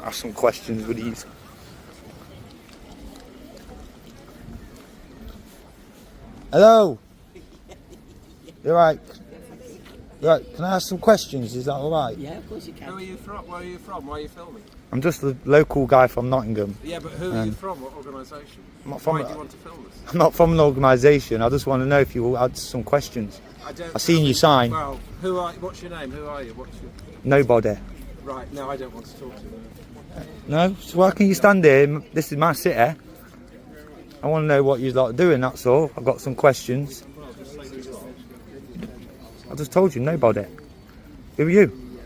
ask some questions with these. Hello. You're right. Right, can I ask some questions? Is that all right? Yeah, of course you can. Who are you from? Where are you from? Why are you filming? I'm just a local guy from Nottingham. Yeah, but who are you from? What organisation? Why do you want to film this? I'm not from an organisation. I just want to know if you had some questions. I've seen you sign. Well, who are? What's your name? Who are you? What's your? Nobody. Right. No, I don't want to talk to you. No? So why can you stand here? This is my city. I want to know what you're like doing, that's all. I've got some questions. I just told you, nobody. Who are you?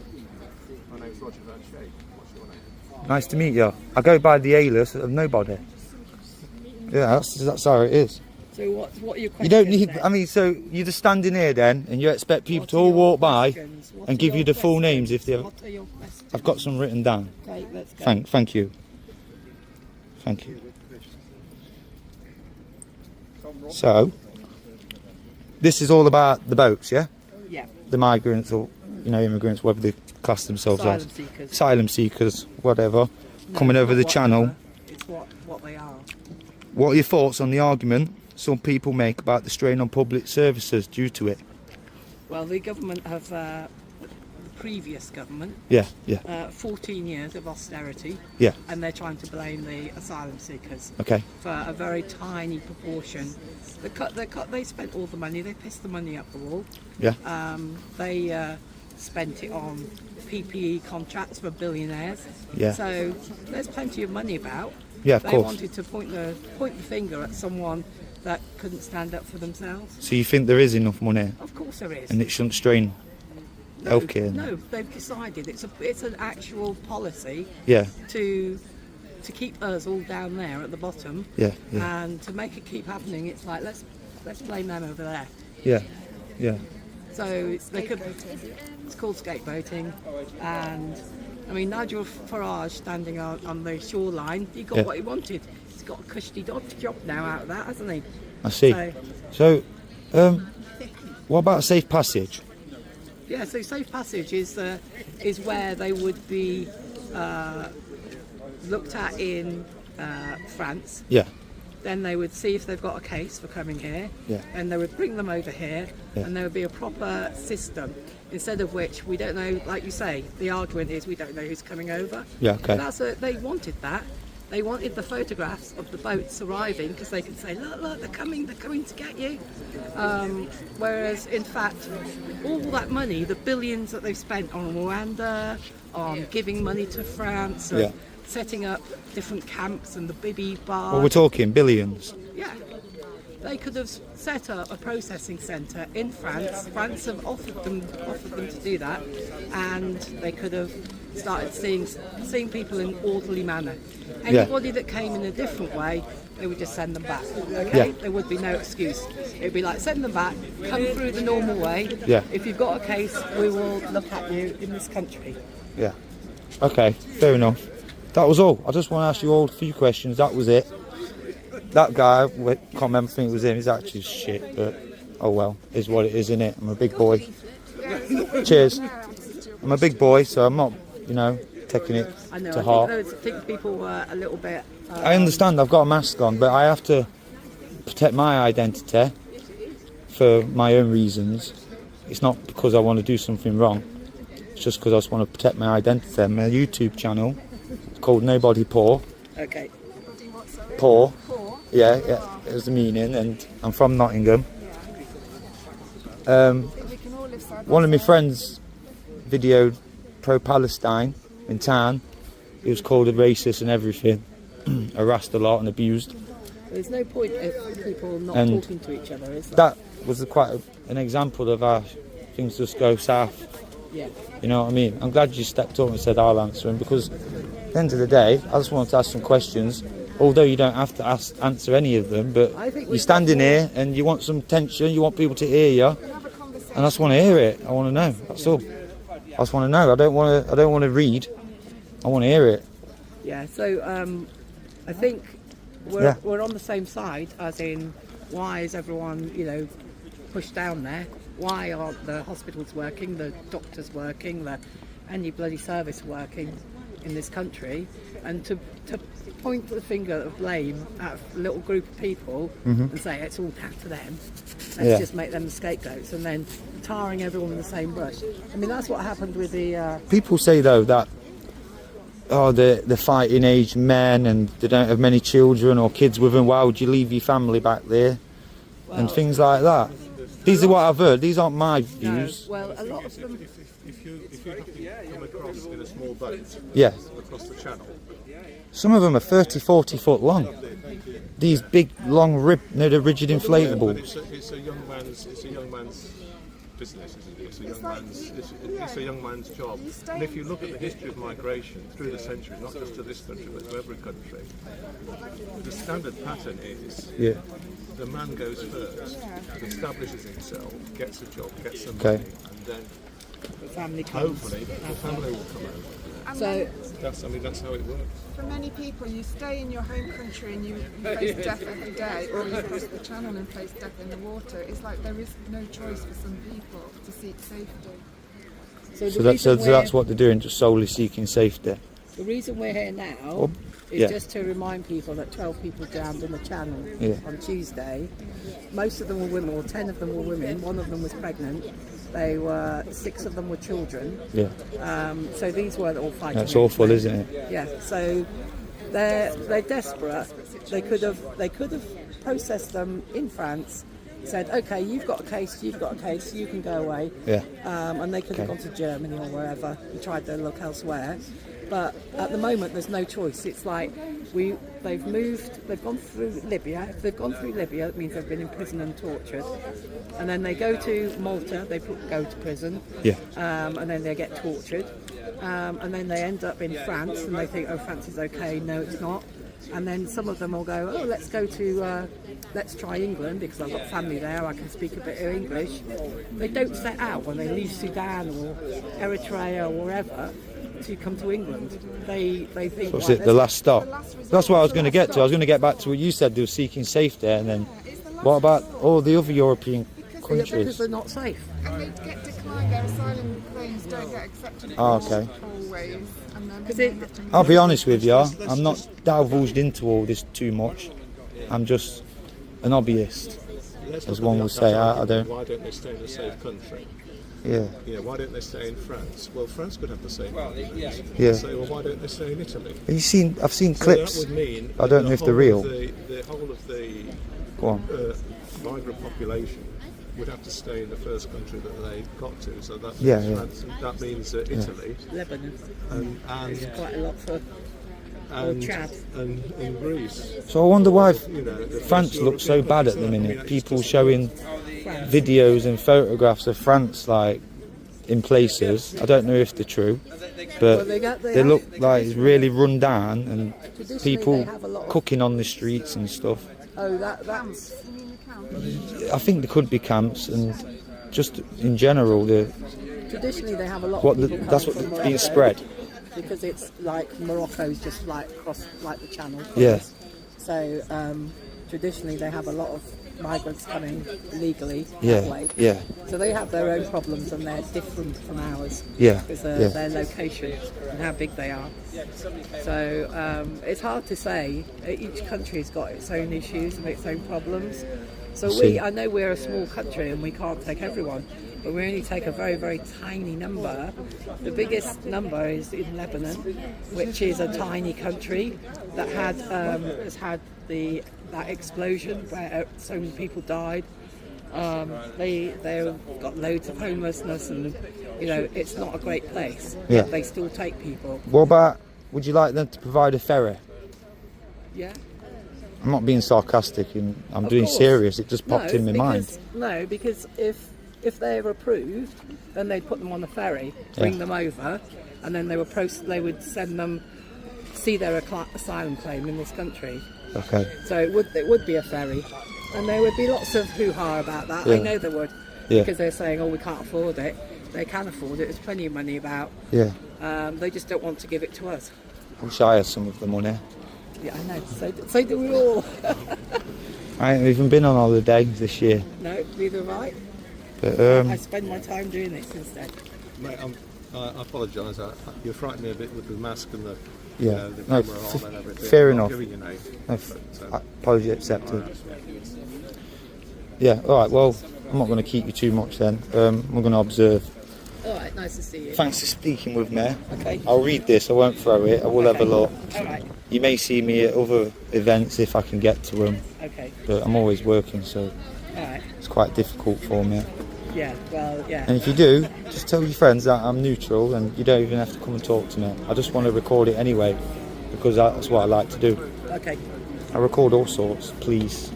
My name's Roger Van Shade. What's your name? Nice to meet you. I go by the alias of nobody. Yeah, that's how it is. So what are your questions? You don't need, then? I mean, so you're just standing here then, and you expect people to all walk by and give you the full names if they have. What are your questions? I've got some written down. Okay, let's go. Thank you. Thank you. So, this is all about the boats, yeah? Yeah. The migrants or, immigrants, whatever they class themselves as. Asylum seekers. Asylum seekers, whatever, coming over the channel. It's what they are. What are your thoughts on the argument some people make about the strain on public services due to it? Well, the government have, the previous government, Yeah. 14 years of austerity, Yeah. and they're trying to blame the asylum seekers Okay. for a very tiny proportion. They spent all the money, they pissed the money up the wall. Yeah. They spent it on PPE contracts for billionaires. Yeah. So there's plenty of money about. Yeah, of They course. wanted to point the finger at someone that couldn't stand up for themselves. So you think there is enough money Of course there is. and it shouldn't strain healthcare? No, they've decided it's an actual policy Yeah. to keep us all down there at the bottom. Yeah. And to make it keep happening, it's like let's blame them over there. Yeah. So it's called scapegoating, and I mean Nigel Farage standing on the shoreline, he got what he wanted. He's got a cushy job now out of that, hasn't he? I see. So, what about safe passage? Yeah, so safe passage is where they would be looked at in France. Yeah. Then they would see if they've got a case for coming here, Yeah. and they would bring them over here, Yeah. and there would be a proper system. Instead of which we don't know, like you say, the argument is we don't know who's coming over. Yeah, okay. They wanted that. They wanted the photographs of the boats arriving because they could say, look, they're coming to get you. Whereas, in fact, all that money, the billions that they've spent on Rwanda, on giving money to France, and setting up different camps and the Bibi bar. Well, we're talking billions. Yeah. They could have set up a processing centre in France. France have offered them to do that, and they could have started seeing people in an orderly manner. Anybody that came in a different way, they would just send them back. Okay? There would be no excuse. It would be like, send them back, come through the normal way. Yeah. If you've got a case, we will look at you in this country. Yeah. Okay, fair enough. That was all. I just want to ask you all a few questions. That was it. That guy, I can't remember if it was him, he's actually shit, but oh well, is what it is, innit? I'm a big boy. Cheers. I'm a big boy, so I'm not, taking it to heart. I think people were a little bit... I understand, I've got a mask on, but I have to protect my identity for my own reasons. It's not because I want to do something wrong. It's just because I just want to protect my identity. My YouTube channel, it's called Nobody Poor. Okay. Poor. Yeah, it was the meaning, and I'm from Nottingham. One of my friends videoed pro-Palestine in town. He was called a racist and everything, harassed a lot and abused. There's no point of people not talking to each other, is there? That was quite an example of how things just go south. Yeah. You know what I mean? I'm glad you stepped up and said I'll answer them, because at the end of the day, I just wanted to ask some questions. Although you don't have to answer any of them, but you're standing here and you want some attention, you want people to hear you, and I just want to hear it. I want to know. That's all. I just want to know. I don't want to read. I want to hear it. Yeah. So I think we're on the same side, as in, why is everyone pushed down there? Why aren't the hospitals working, the doctors working, any bloody service working? in this country, and to point the finger of blame at a little group of people and say it's all down to them. Let's just make them the scapegoats, and then tarring everyone with the same brush. I mean, that's what happened with the. People say though that the fighting age men and they don't have many children or kids with them. Why would you leave your family back there? And things like that. These are what I've heard. These aren't my views. No, well, a lot of them. If you have to come across in a small boat across the channel, Some of them are 30, 40 foot long. These big, long, they're rigid inflatables. It's a young man's business, isn't it? It's a young man's job. And if you look at the history of migration through the centuries, not just to this country but to every country, the standard pattern is the man goes first, establishes himself, gets a job, gets some money, and then The family comes. hopefully the family will come over. So That's how it works. For many people, you stay in your home country and you face death every day, or you cross the channel and face death in the water. It's like there is no choice for some people to seek safety. So that's what they're doing, just solely seeking safety. the reason we're here now is just to remind people that 12 people drowned in the channel on Tuesday. Most of them were women, or 10 of them were women. One of them was pregnant. 6 of them were children. So these were all fighting. That's awful, isn't it? Yeah. So they're desperate. They could have processed them in France. Said, okay, you've got a case, you can go away. And they could have gone to Germany or wherever and tried to look elsewhere. But at the moment, there's no choice. It's like they've gone through Libya. If they've gone through Libya, it means they've been in prison and tortured. And then they go to Malta, they go to prison, and then they get tortured. And then they end up in France, and they think, oh, France is okay. No, it's not. And then some of them will go, oh, let's try England because I've got family there, I can speak a bit of English. They don't set out when they leave Sudan or Eritrea or wherever to come to England. They think... So is it the last stop? That's what I was going to get to. I was going to get back to what you said, they were seeking safety, and then what about all the other European countries? Because they're not safe. And they get declined, their asylum claims don't get accepted always. And then I'll be honest with you, I'm not divulged into all this too much. I'm just an hobbyist, as one would say. I don't... Why don't they stay in a safe country? Why don't they stay in France? Well, France could have the same argument. Say, well, why don't they stay in Italy? I've seen clips. So that would mean I don't know if they're real. The whole of the migrant population would have to stay in the first country that they got to. So that means France, that means Italy, Lebanon. and Quite a lot for Chad. and in Greece. So I wonder why France looks so bad at the minute. People showing videos and photographs of France like in places. I don't know if they're true, but they look like it's really run down and people cooking on the streets and stuff. Oh, that's... I think there could be camps, and just in general, Traditionally, they have a lot of people that's coming what's from being Morocco, spread. because it's like Morocco's just like across like the channel. So traditionally, they have a lot of migrants coming legally that way. So they have their own problems, and they're different from ours. Because their location and how big they are. So it's hard to say. Each country's got its own issues and its own problems. So I know we're a small country and we can't take everyone, but we only take a very, very tiny number. The biggest number is in Lebanon, which is a tiny country that has had that explosion where so many people died. They've got loads of homelessness, and it's not a great place. Yet they still take people. What about? Would you like them to provide a ferry? Yeah. I'm not being sarcastic, and I'm being serious. It just popped in my mind. No, because if they're approved, then they'd put them on the ferry, bring them over, and then they would send them see their asylum claim in this country. Okay. So it would be a ferry, and there would be lots of hoo-ha about that. I know there would, because they're saying, "Oh, we can't afford it." They can afford it. There's plenty of money about. They just don't want to give it to us. I wish I had some of the money. Yeah, I know. So do we all. I ain't even been on holiday this year. No, neither have I. But I spend my time doing this instead. Mate, I apologise. You frightened me a bit with the mask and the, Yeah. the No, camera on and everything. fair I'm not enough. giving your name. No, But, apology accepted. Yeah, alright, well, I'm not going to keep you too much then. We're going to observe. All right, nice to see you. Thanks for speaking with me. Okay. I'll read this, I won't throw it, I will have a look. All right. You may see me at other events if I can get to them, Okay. but I'm always working, so All right. it's quite difficult for me. Yeah. Well, yeah. And if you do, just tell your friends that I'm neutral and you don't even have to come and talk to me. I just want to record it anyway, because that's what I like to do. Okay. I record all sorts, please.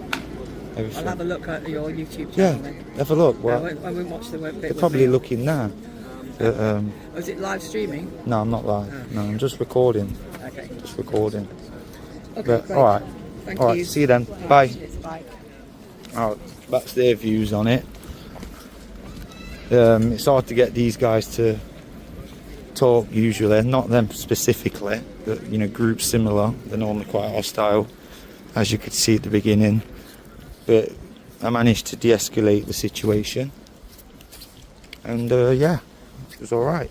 Everything. I'll have a look at your YouTube Yeah, channel then. have a look. I Well, won't watch the bit they're with probably me. looking now. But, Oh, is it live streaming? no, I'm not live. No, I'm just recording. Okay. Just recording. Okay, But, great. alright. Thank Alright, you. see you then. All right, Bye. cheers, bye. Alright, that's their views on it. It's hard to get these guys to talk usually, not them specifically, but you know, groups similar, they're normally quite hostile, as you could see at the beginning. But I managed to de-escalate the situation, and yeah, it was alright.